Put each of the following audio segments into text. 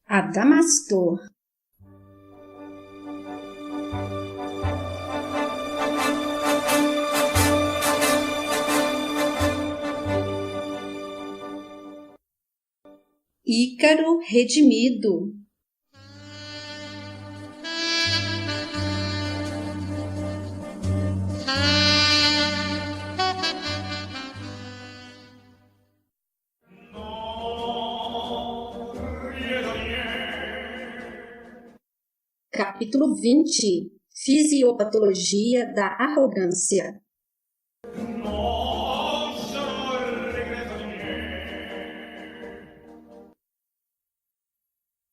Adamastor. Ícaro redimido. Capítulo 20. Fisiopatologia da arrogância.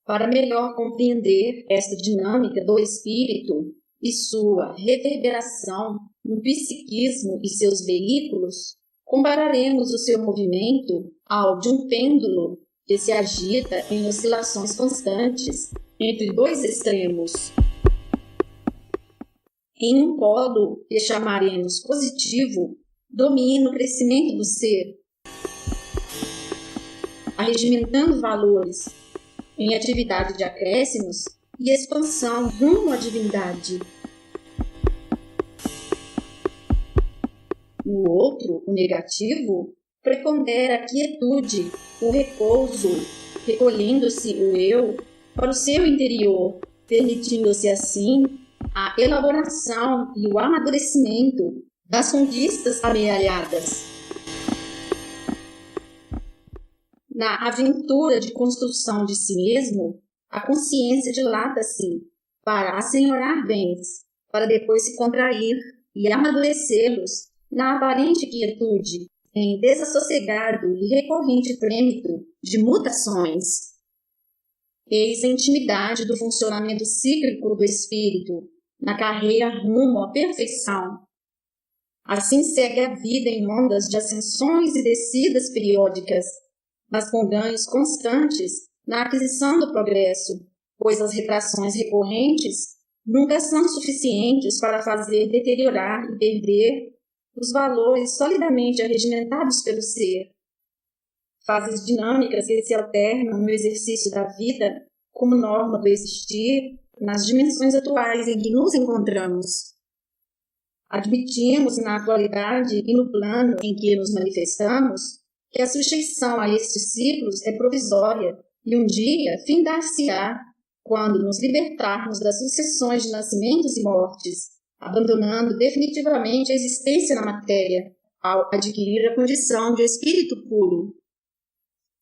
Para melhor compreender esta dinâmica do espírito e sua reverberação no psiquismo e seus veículos, compararemos o seu movimento ao de um pêndulo que se agita em oscilações constantes entre dois extremos. Em um polo que chamaremos positivo, domina o crescimento do ser, arregimentando valores em atividade de acréscimos e expansão rumo à divindade. No outro, o negativo, prepondera a quietude, o repouso, recolhendo-se o eu para o seu interior, permitindo-se assim a elaboração e o amadurecimento das conquistas amealhadas. Na aventura de construção de si mesmo, a consciência dilata-se para assenhorar bens, para depois se contrair e amadurecê-los na aparente quietude, em desassossegado e recorrente trâmito de mutações. Eis a intimidade do funcionamento cíclico do espírito, na carreira rumo à perfeição. Assim segue a vida em ondas de ascensões e descidas periódicas, mas com ganhos constantes na aquisição do progresso, pois as retrações recorrentes nunca são suficientes para fazer deteriorar e perder os valores solidamente arregimentados pelo ser. Fases dinâmicas que se alternam no exercício da vida como norma do existir nas dimensões atuais em que nos encontramos. Admitimos na atualidade e no plano em que nos manifestamos que a sujeição a estes ciclos é provisória e um dia findar-se-á quando nos libertarmos das sucessões de nascimentos e mortes, abandonando definitivamente a existência na matéria ao adquirir a condição de espírito puro.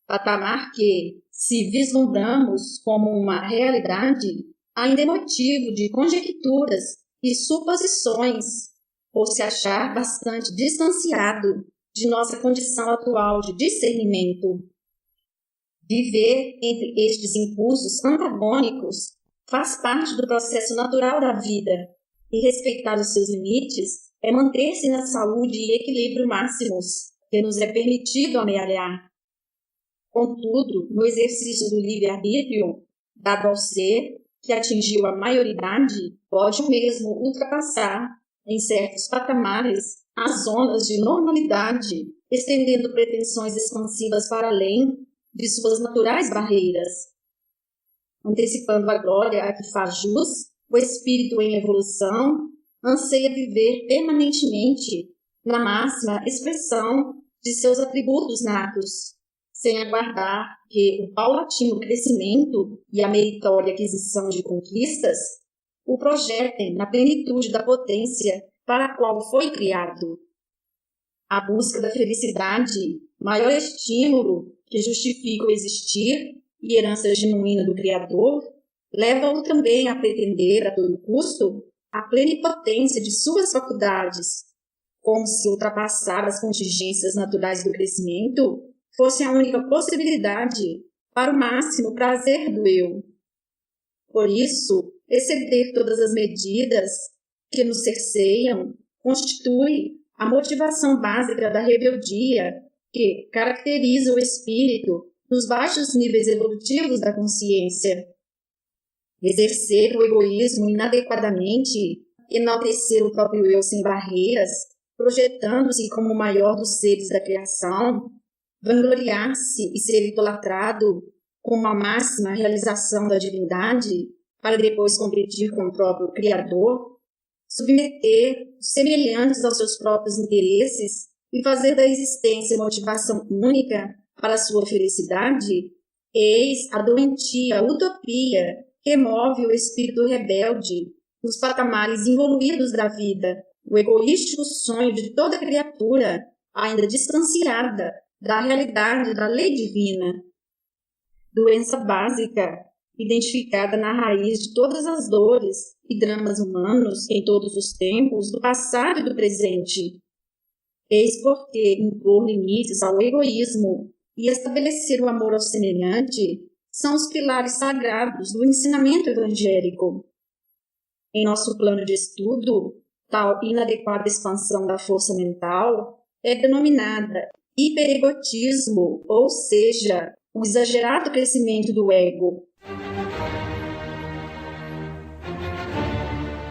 Patamar que, se vislumbramos como uma realidade, ainda é motivo de conjecturas e suposições, por se achar bastante distanciado de nossa condição atual de discernimento. Viver entre estes impulsos antagônicos faz parte do processo natural da vida, e respeitar os seus limites é manter-se na saúde e equilíbrio máximos que nos é permitido amealhar. Contudo, no exercício do livre-arbítrio, dado ao ser que atingiu a maioridade, pode o mesmo ultrapassar, em certos patamares, as zonas de normalidade, estendendo pretensões expansivas para além de suas naturais barreiras. Antecipando a glória a que faz jus, o espírito em evolução anseia viver permanentemente na máxima expressão de seus atributos natos, sem aguardar que o paulatino crescimento e a meritória aquisição de conquistas o projetem na plenitude da potência para a qual foi criado. A busca da felicidade, maior estímulo que justifica o existir e herança genuína do Criador, leva-o também a pretender a todo custo a plenipotência de suas faculdades, como se ultrapassar as contingências naturais do crescimento fosse a única possibilidade para o máximo prazer do eu. Por isso, exceder todas as medidas que nos cerceiam constitui a motivação básica da rebeldia que caracteriza o espírito nos baixos níveis evolutivos da consciência. Exercer o egoísmo inadequadamente, enaltecer o próprio eu sem barreiras, projetando-se como o maior dos seres da criação, vangloriar-se e ser idolatrado, como a máxima realização da divindade, para depois competir com o próprio Criador, submeter os semelhantes aos seus próprios interesses e fazer da existência motivação única para a sua felicidade, eis a doentia utopia que move o espírito rebelde nos patamares involuídos da vida, o egoístico sonho de toda criatura, ainda distanciada da realidade da lei divina. Doença básica, identificada na raiz de todas as dores e dramas humanos em todos os tempos, do passado e do presente. Eis porque impor limites ao egoísmo e estabelecer o amor ao semelhante são os pilares sagrados do ensinamento evangélico. Em nosso plano de estudo, tal inadequada expansão da força mental é denominada hiperegotismo, ou seja, o exagerado crescimento do ego.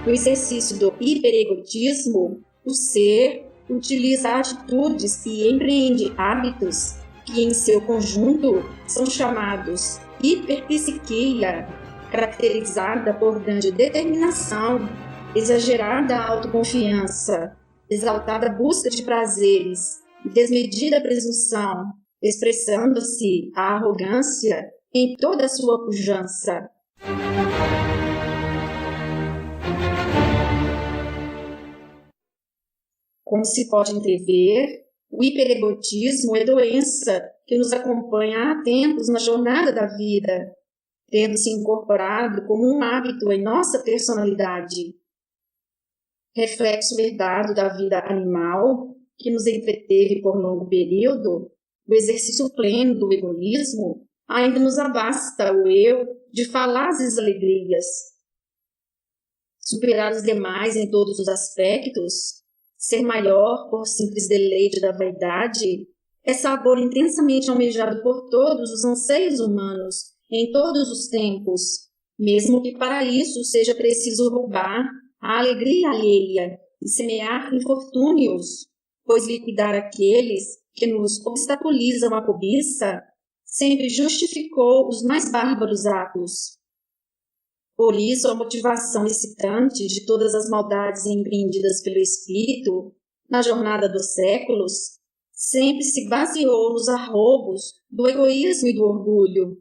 No exercício do hiperegotismo, o ser utiliza atitudes e empreende hábitos que, em seu conjunto, são chamados hiperpsiquia, caracterizada por grande determinação, exagerada autoconfiança, exaltada busca de prazeres e desmedida presunção, expressando-se a arrogância em toda a sua pujança. Como se pode entrever, o hiperegotismo é doença que nos acompanha há tempos na jornada da vida, tendo se incorporado como um hábito em nossa personalidade. Reflexo herdado da vida animal, que nos entreteve por longo período, o exercício pleno do egoísmo ainda nos abasta o eu de falazes alegrias. Superar os demais em todos os aspectos, ser maior por simples deleite da vaidade, é sabor intensamente almejado por todos os anseios humanos, em todos os tempos, mesmo que para isso seja preciso roubar a alegria alheia e semear infortúnios, pois liquidar aqueles que nos obstaculizam a cobiça sempre justificou os mais bárbaros atos. Por isso, a motivação excitante de todas as maldades empreendidas pelo espírito, na jornada dos séculos, sempre se baseou nos arroubos do egoísmo e do orgulho.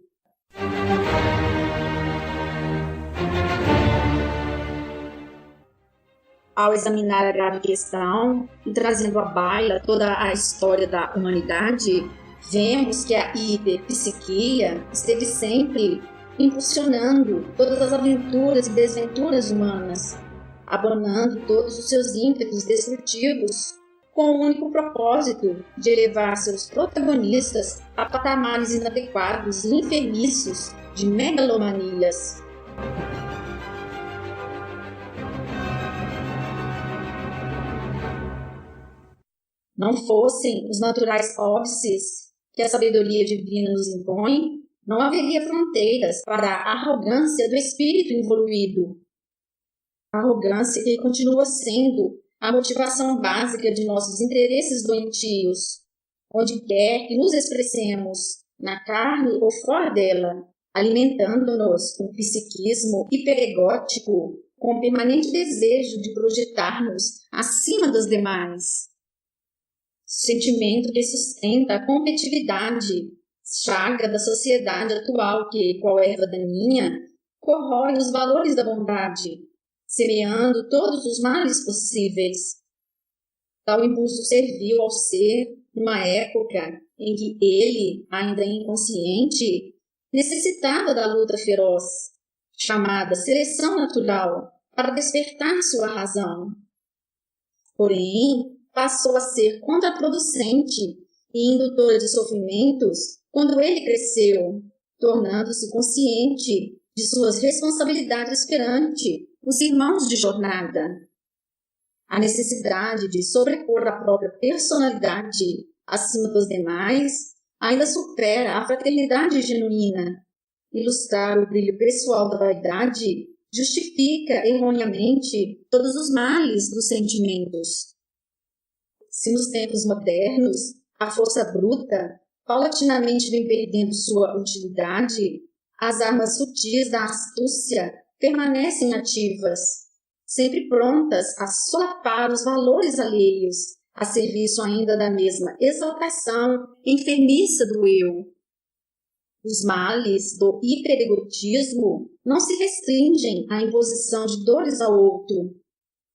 Ao examinar a grave questão e trazendo à baila toda a história da humanidade, vemos que a hiperpsiquia esteve sempre impulsionando todas as aventuras e desventuras humanas, abonando todos os seus ímpetos destrutivos, com o único propósito de elevar seus protagonistas a patamares inadequados e enfermiços de megalomanias. Não fossem os naturais óbices que a sabedoria divina nos impõe, não haveria fronteiras para a arrogância do espírito evoluído. Arrogância que continua sendo a motivação básica de nossos interesses doentios, onde quer que nos expressemos, na carne ou fora dela, alimentando-nos com psiquismo hiperegótico, com permanente desejo de projetar-nos acima dos demais. Sentimento que sustenta a competitividade, chaga da sociedade atual que, qual erva daninha, corrói os valores da bondade, semeando todos os males possíveis. Tal impulso serviu ao ser numa época em que ele, ainda inconsciente, necessitava da luta feroz, chamada seleção natural, para despertar sua razão. Porém, passou a ser contraproducente e indutora de sofrimentos quando ele cresceu, tornando-se consciente de suas responsabilidades perante os irmãos de jornada. A necessidade de sobrepor a própria personalidade acima dos demais ainda supera a fraternidade genuína. Ilustrar o brilho pessoal da vaidade justifica erroneamente todos os males dos sentimentos. Se nos tempos modernos a força bruta paulatinamente vem perdendo sua utilidade, as armas sutis da astúcia permanecem ativas, sempre prontas a solapar os valores alheios, a serviço ainda da mesma exaltação enfermiça do eu. Os males do hiperegotismo não se restringem à imposição de dores ao outro,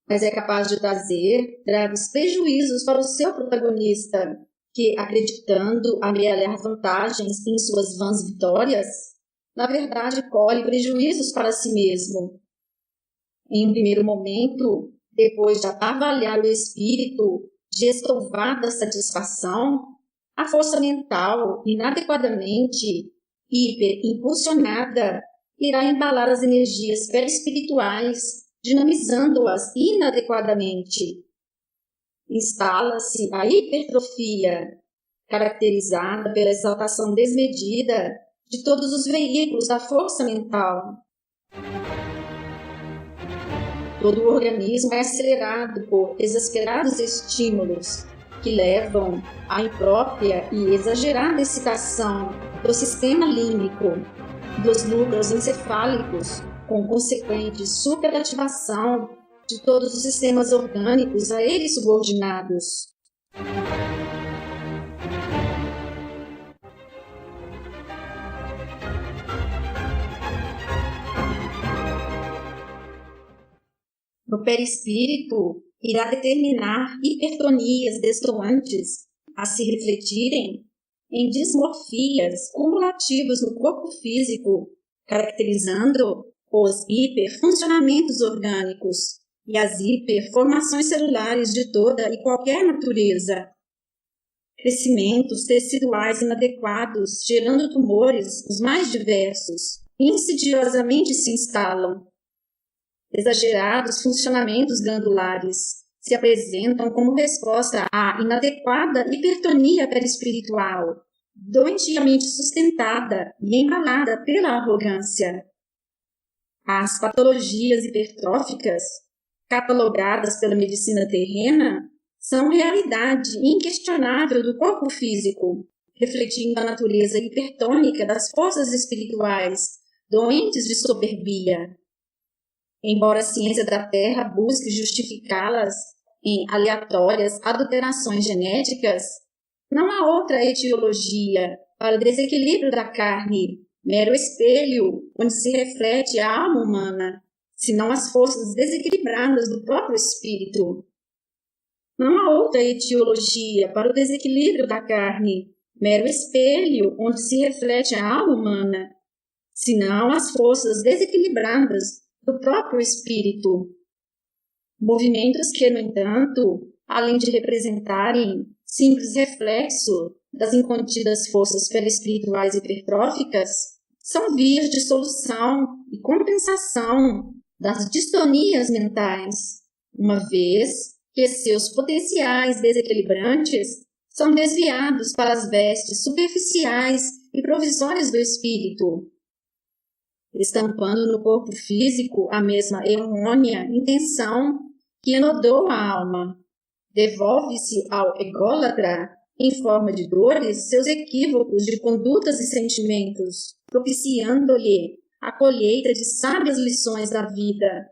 mas é capaz de trazer graves prejuízos para o seu protagonista, que, acreditando amealhar vantagens em suas vãs vitórias, na verdade colhe prejuízos para si mesmo. Em um primeiro momento, depois de atabalhar o espírito de estouvada satisfação, a força mental, inadequadamente hiperimpulsionada, irá embalar as energias perispirituais, dinamizando-as inadequadamente. Instala-se a hipertrofia, caracterizada pela exaltação desmedida de todos os veículos da força mental. Todo o organismo é acelerado por exasperados estímulos que levam à imprópria e exagerada excitação do sistema límbico, dos núcleos encefálicos, com consequente superativação de todos os sistemas orgânicos a eles subordinados. No perispírito, irá determinar hipertonias destoantes a se refletirem em dismorfias cumulativas no corpo físico, caracterizando os hiperfuncionamentos orgânicos e as hiperformações celulares de toda e qualquer natureza. Crescimentos teciduais inadequados, gerando tumores os mais diversos, insidiosamente se instalam. Exagerados funcionamentos glandulares se apresentam como resposta à inadequada hipertonia perispiritual, doentiamente sustentada e embalada pela arrogância. As patologias hipertróficas, catalogadas pela medicina terrena, são realidade inquestionável do corpo físico, refletindo a natureza hipertônica das forças espirituais, doentes de soberbia. Embora a ciência da Terra busque justificá-las em aleatórias adulterações genéticas, não há outra etiologia para o desequilíbrio da carne, mero espelho onde se reflete a alma humana, senão as forças desequilibradas do próprio espírito. Não há outra etiologia para o desequilíbrio da carne, mero espelho onde se reflete a alma humana, senão as forças desequilibradas do próprio espírito. Movimentos que, no entanto, além de representarem simples reflexo das incontidas forças perispirituais hipertróficas, são vias de solução e compensação das distonias mentais, uma vez que seus potenciais desequilibrantes são desviados para as vestes superficiais e provisórias do espírito, estampando no corpo físico a mesma errônea intenção que enodou a alma. Devolve-se ao ególatra, em forma de dores, seus equívocos de condutas e sentimentos, propiciando-lhe a colheita de sábias lições da vida,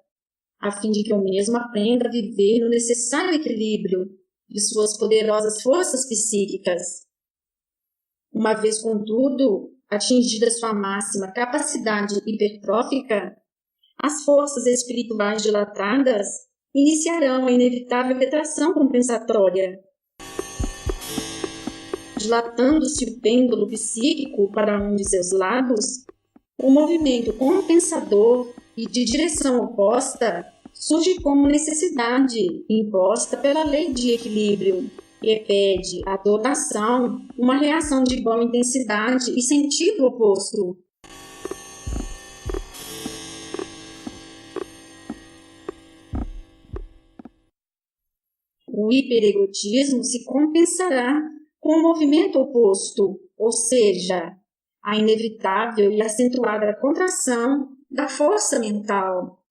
a fim de que o mesmo aprenda a viver no necessário equilíbrio de suas poderosas forças psíquicas. Uma vez, contudo, atingida sua máxima capacidade hipertrófica, as forças espirituais dilatadas iniciarão a inevitável retração compensatória. Dilatando-se o pêndulo psíquico para um de seus lados, o movimento compensador e de direção oposta surge como necessidade imposta pela lei de equilíbrio, e pede à toda ação uma reação de igual intensidade e sentido oposto. O hiperegotismo se compensará com o movimento oposto, ou seja, a inevitável e acentuada contração da força mental.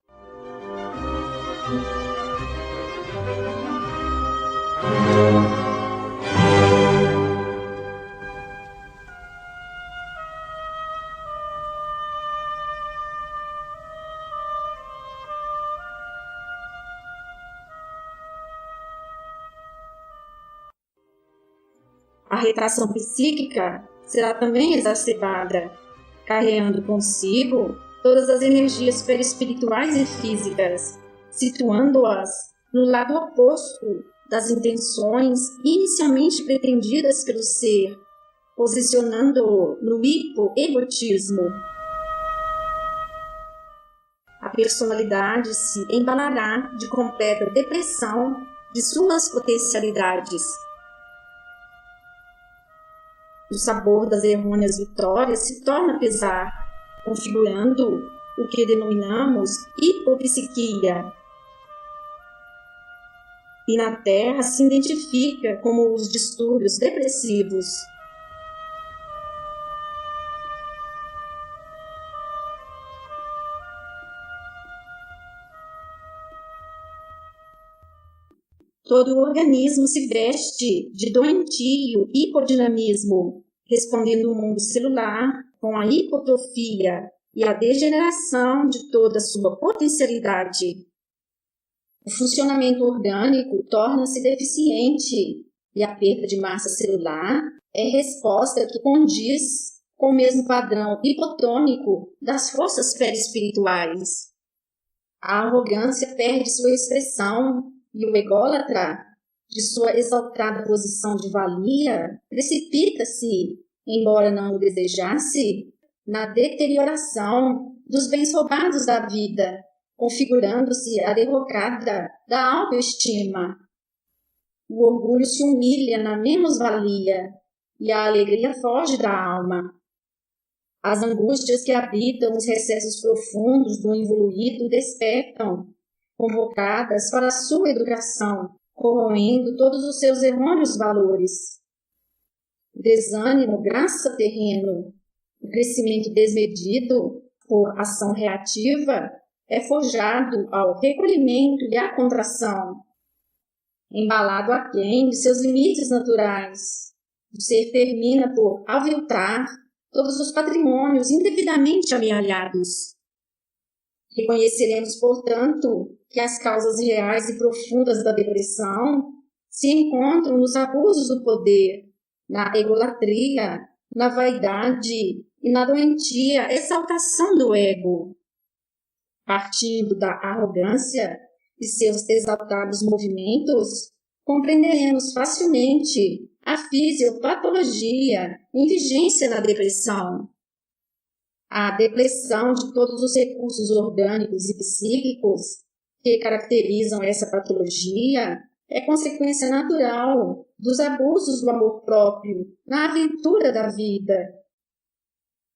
A retração psíquica será também exacerbada, carregando consigo todas as energias perispirituais e físicas, situando-as no lado oposto das intenções inicialmente pretendidas pelo ser, posicionando-o no hipoegotismo. A personalidade se embalará de completa depressão de suas potencialidades. O sabor das errôneas vitórias se torna pesar, configurando o que denominamos hipopsiquia. E na Terra se identifica como os distúrbios depressivos. Todo o organismo se veste de doentio hipodinamismo, respondendo o mundo celular com a hipotrofia e a degeneração de toda a sua potencialidade. O funcionamento orgânico torna-se deficiente e a perda de massa celular é resposta que condiz com o mesmo padrão hipotônico das forças perispirituais. A arrogância perde sua expressão e o ególatra, de sua exaltada posição de valia, precipita-se, embora não o desejasse, na deterioração dos bens roubados da vida, configurando-se a derrocada da autoestima. O orgulho se humilha na menos-valia e a alegria foge da alma. As angústias que habitam os recessos profundos do involuído despertam, convocadas para a sua educação, corroendo todos os seus errôneos valores. O desânimo graça terreno, o crescimento desmedido por ação reativa é forjado ao recolhimento e à contração. Embalado aquém de seus limites naturais, o ser termina por aviltar todos os patrimônios indevidamente amealhados. Reconheceremos, portanto, que as causas reais e profundas da depressão se encontram nos abusos do poder, na egolatria, na vaidade e na doentia exaltação do ego. Partindo da arrogância e seus exaltados movimentos, compreenderemos facilmente a fisiopatologia em vigência na depressão. A depleção de todos os recursos orgânicos e psíquicos que caracterizam essa patologia é consequência natural dos abusos do amor próprio na aventura da vida.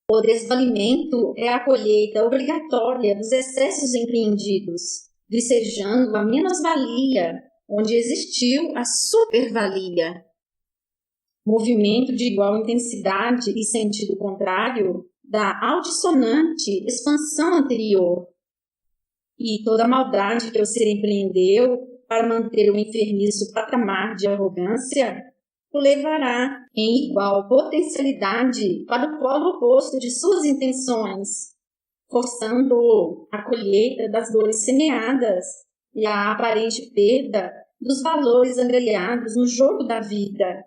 O desvalimento é a colheita obrigatória dos excessos empreendidos, vicejando a menos-valia, onde existiu a supervalia. Movimento de igual intensidade e sentido contrário da altissonante expansão anterior. E toda a maldade que o ser empreendeu para manter o enfermiço patamar de arrogância o levará em igual potencialidade para o polo oposto de suas intenções, forçando-o à colheita das dores semeadas e à aparente perda dos valores angariados no jogo da vida.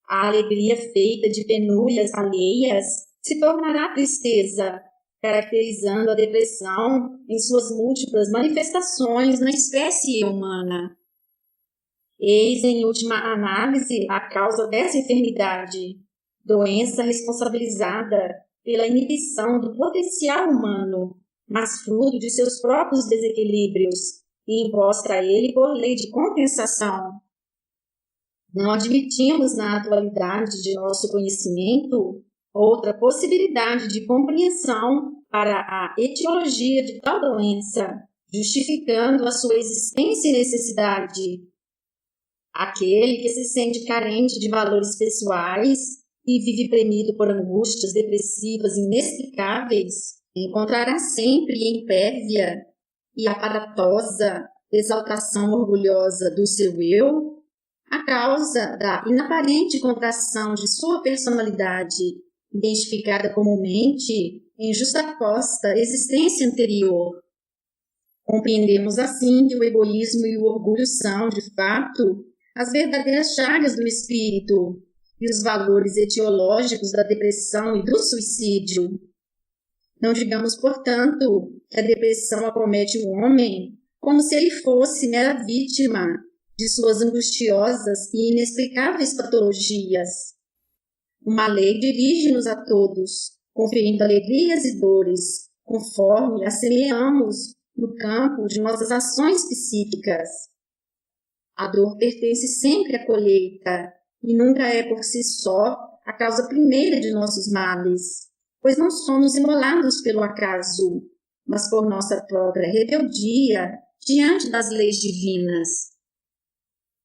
A alegria feita de penúrias alheias se tornará tristeza, caracterizando a depressão em suas múltiplas manifestações na espécie humana. Eis, em última análise, a causa dessa enfermidade, doença responsabilizada pela inibição do potencial humano, mas fruto de seus próprios desequilíbrios e imposta a ele por lei de compensação. Não admitimos na atualidade de nosso conhecimento outra possibilidade de compreensão para a etiologia de tal doença, justificando a sua existência e necessidade. Aquele que se sente carente de valores pessoais e vive premido por angústias depressivas inexplicáveis, encontrará sempre impérvia e aparatosa exaltação orgulhosa do seu eu a causa da inaparente contração de sua personalidade, identificada comumente em justaposta existência anterior. Compreendemos assim que o egoísmo e o orgulho são, de fato, as verdadeiras chagas do espírito, e os valores etiológicos da depressão e do suicídio. Não digamos, portanto, que a depressão acomete o homem como se ele fosse mera vítima de suas angustiosas e inexplicáveis patologias. Uma lei dirige-nos a todos, conferindo alegrias e dores, conforme as semeamos no campo de nossas ações psíquicas. A dor pertence sempre à colheita e nunca é por si só a causa primeira de nossos males, pois não somos imolados pelo acaso, mas por nossa própria rebeldia diante das leis divinas.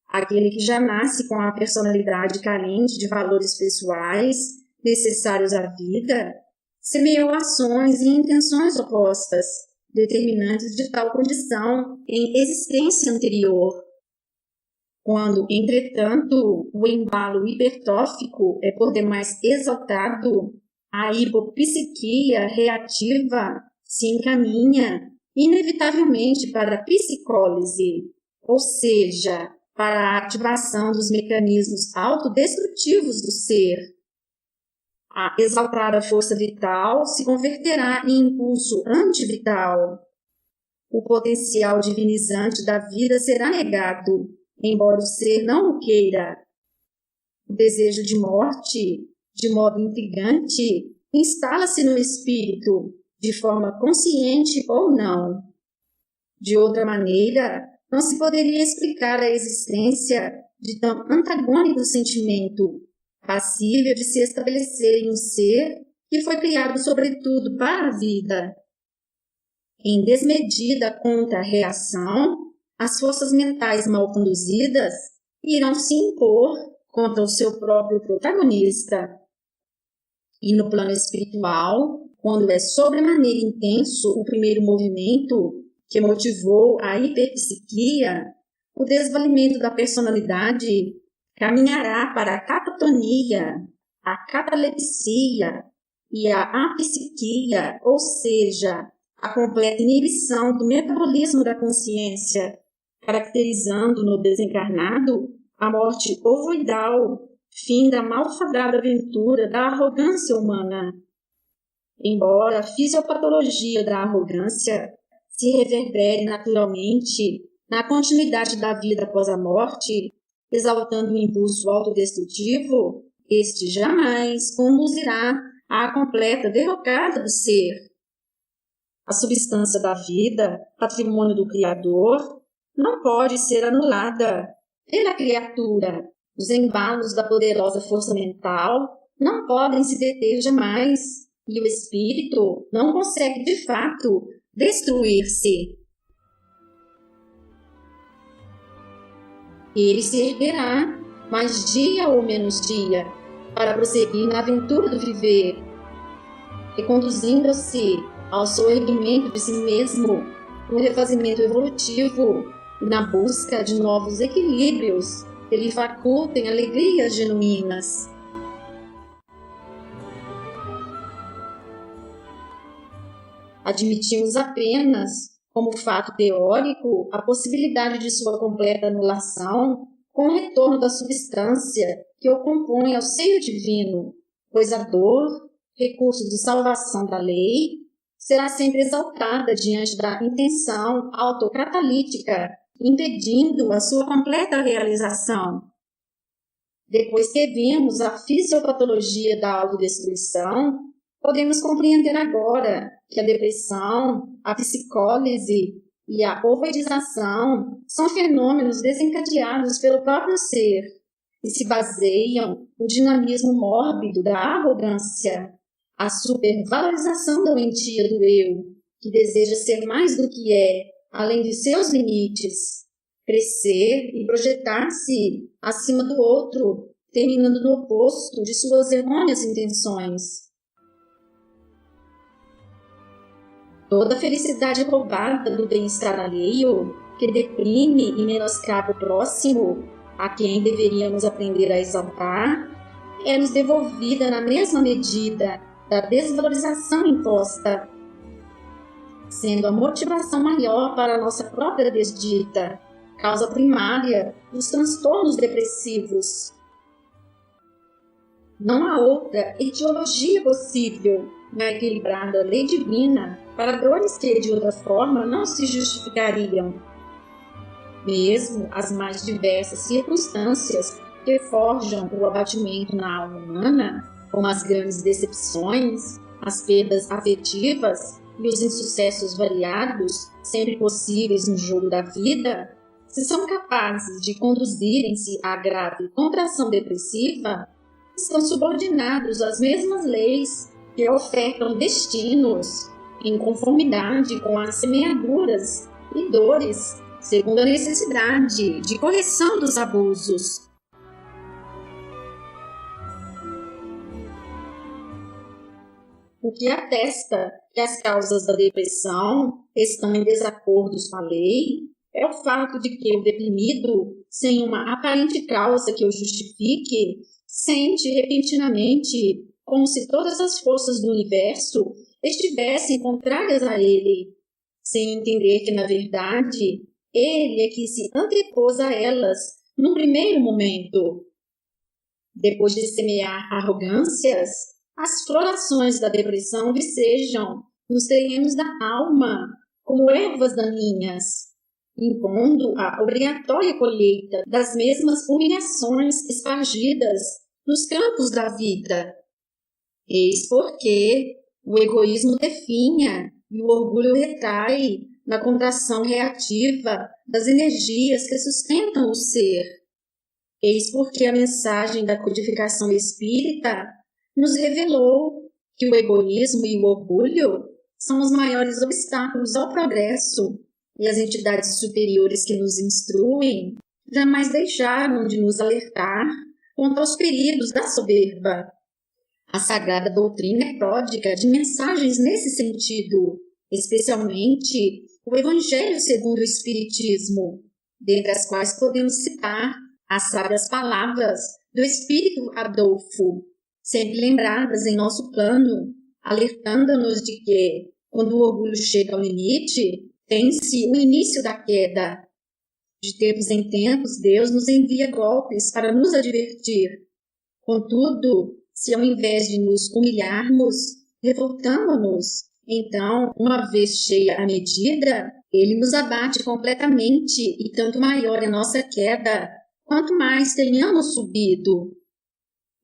Aquele que já nasce com a personalidade carente de valores pessoais necessários à vida, semeou ações e intenções opostas, determinantes de tal condição em existência anterior. Quando, entretanto, o embalo hipertrófico é por demais exaltado, a hipopsiquia reativa se encaminha inevitavelmente para a psicólise, ou seja, para a ativação dos mecanismos autodestrutivos do ser. A exaltada força vital se converterá em impulso antivital. O potencial divinizante da vida será negado, embora o ser não o queira. O desejo de morte, de modo intrigante, instala-se no espírito, de forma consciente ou não. De outra maneira, não se poderia explicar a existência de tão antagônico sentimento, passível de se estabelecer em um ser que foi criado sobretudo para a vida. Em desmedida contra-reação, as forças mentais mal conduzidas irão se impor contra o seu próprio protagonista. E no plano espiritual, quando é sobremaneira intenso o primeiro movimento que motivou a hiperpsiquia, o desvalimento da personalidade caminhará para a catatonia, a catalepsia e a apsiquia, ou seja, a completa inibição do metabolismo da consciência, caracterizando no desencarnado a morte ovoidal, fim da malfadada aventura da arrogância humana. Embora a fisiopatologia da arrogância se reverbere naturalmente na continuidade da vida após a morte, exaltando o impulso autodestrutivo, este jamais conduzirá à completa derrocada do ser. A substância da vida, patrimônio do Criador, não pode ser anulada pela criatura. Os embalos da poderosa força mental não podem se deter jamais, e o espírito não consegue, de fato, destruir-se. Ele se erguerá, mais dia ou menos dia, para prosseguir na aventura do viver, reconduzindo-se ao soerguimento de si mesmo, no refazimento evolutivo e na busca de novos equilíbrios que lhe facultem alegrias genuínas. Admitimos apenas, como fato teórico, a possibilidade de sua completa anulação com o retorno da substância que o compõe ao seio divino, pois a dor, recurso de salvação da lei, será sempre exaltada diante da intenção autocatalítica, impedindo a sua completa realização. Depois que vimos a fisiopatologia da autodestruição, podemos compreender agora que a depressão, a psicólise e a ovoidização são fenômenos desencadeados pelo próprio ser e se baseiam no dinamismo mórbido da arrogância, a supervalorização doentia do eu, que deseja ser mais do que é, além de seus limites, crescer e projetar-se acima do outro, terminando no oposto de suas errôneas intenções. Toda felicidade roubada do bem-estar alheio, que deprime e menoscaba o próximo, a quem deveríamos aprender a exaltar, é-nos devolvida na mesma medida da desvalorização imposta, sendo a motivação maior para a nossa própria desdita, causa primária dos transtornos depressivos. Não há outra etiologia possível na equilibrada lei divina para dores que de outra forma não se justificariam. Mesmo as mais diversas circunstâncias que forjam o abatimento na alma humana, como as grandes decepções, as perdas afetivas e os insucessos variados, sempre possíveis no jogo da vida, se são capazes de conduzirem-se à grave contração depressiva, estão subordinados às mesmas leis que ofertam destinos em conformidade com as semeaduras e dores, segundo a necessidade de correção dos abusos. O que atesta que as causas da depressão estão em desacordo com a lei é o fato de que o deprimido, sem uma aparente causa que o justifique, sente repentinamente como se todas as forças do universo estivessem contrárias a ele, sem entender que, na verdade, ele é que se antepôs a elas num primeiro momento. Depois de semear arrogâncias, as florações da depressão vicejam nos terrenos da alma como ervas daninhas, impondo a obrigatória colheita das mesmas humilhações espargidas nos campos da vida. Eis porque o egoísmo definha e o orgulho retrai na contração reativa das energias que sustentam o ser. Eis porque a mensagem da codificação espírita nos revelou que o egoísmo e o orgulho são os maiores obstáculos ao progresso, e as entidades superiores que nos instruem jamais deixaram de nos alertar contra os perigos da soberba. A sagrada doutrina é pródiga de mensagens nesse sentido, especialmente o Evangelho segundo o Espiritismo, dentre as quais podemos citar as sábias palavras do Espírito Adolfo, sempre lembradas em nosso plano, alertando-nos de que, quando o orgulho chega ao limite, tem-se o início da queda. De tempos em tempos, Deus nos envia golpes para nos advertir. Contudo, se ao invés de nos humilharmos, revoltamos-nos, então, uma vez cheia a medida, ele nos abate completamente e tanto maior é nossa queda, quanto mais tenhamos subido.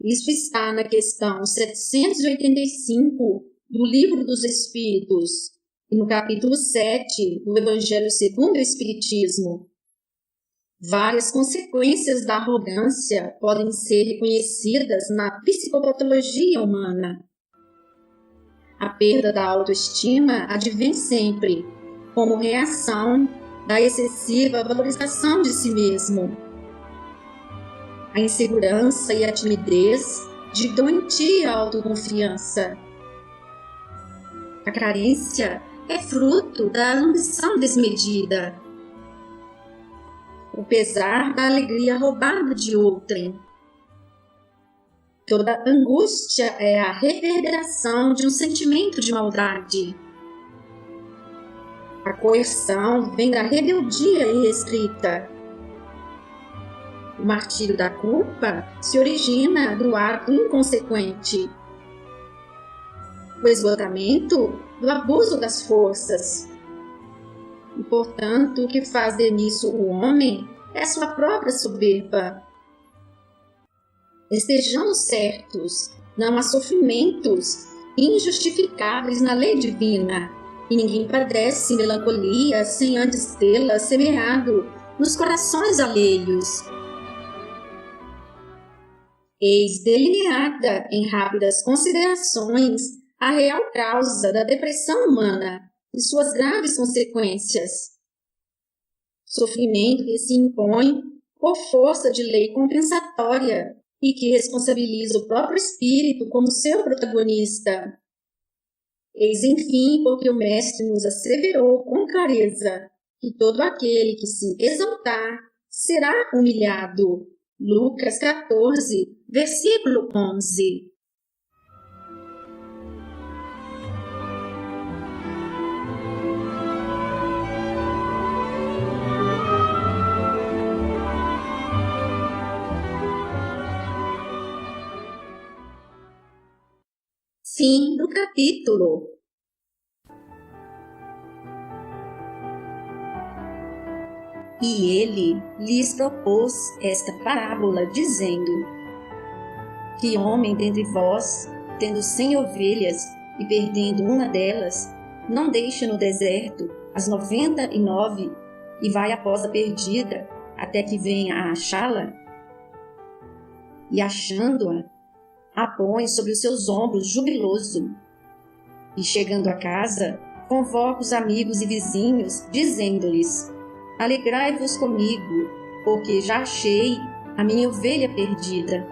Isso está na questão 785 do Livro dos Espíritos e no capítulo 7 do Evangelho segundo o Espiritismo. Várias consequências da arrogância podem ser reconhecidas na psicopatologia humana. A perda da autoestima advém sempre como reação da excessiva valorização de si mesmo. A insegurança e a timidez de doentia autoconfiança. A carência é fruto da ambição desmedida. O pesar da alegria roubada de outrem. Toda angústia é a reverberação de um sentimento de maldade. A coerção vem da rebeldia irrestrita. O martírio da culpa se origina do ato inconsequente. O esgotamento do abuso das forças. E, portanto, o que faz nisso o homem é sua própria soberba. Estejamos certos, não há sofrimentos injustificáveis na lei divina, e ninguém padece melancolia sem antes tê-la semeado nos corações alheios. Eis delineada em rápidas considerações a real causa da depressão humana e suas graves consequências. Sofrimento que se impõe por força de lei compensatória e que responsabiliza o próprio espírito como seu protagonista. Eis, enfim, porque o Mestre nos asseverou com clareza que todo aquele que se exaltar será humilhado. Lucas 14, versículo 11. Fim do capítulo. E ele lhes propôs esta parábola, dizendo: Que homem dentre vós, tendo 100 ovelhas e perdendo uma delas, não deixa no deserto as 99 e vai após a perdida, até que venha a achá-la? E achando-a, a põe sobre os seus ombros jubiloso. E chegando a casa, convoca os amigos e vizinhos, dizendo-lhes: Alegrai-vos comigo, porque já achei a minha ovelha perdida.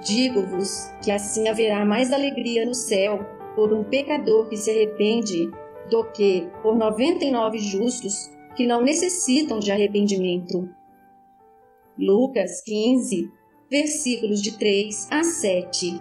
Digo-vos que assim haverá mais alegria no céu por um pecador que se arrepende do que por 99 justos que não necessitam de arrependimento. Lucas 15, versículos de 3 a 7.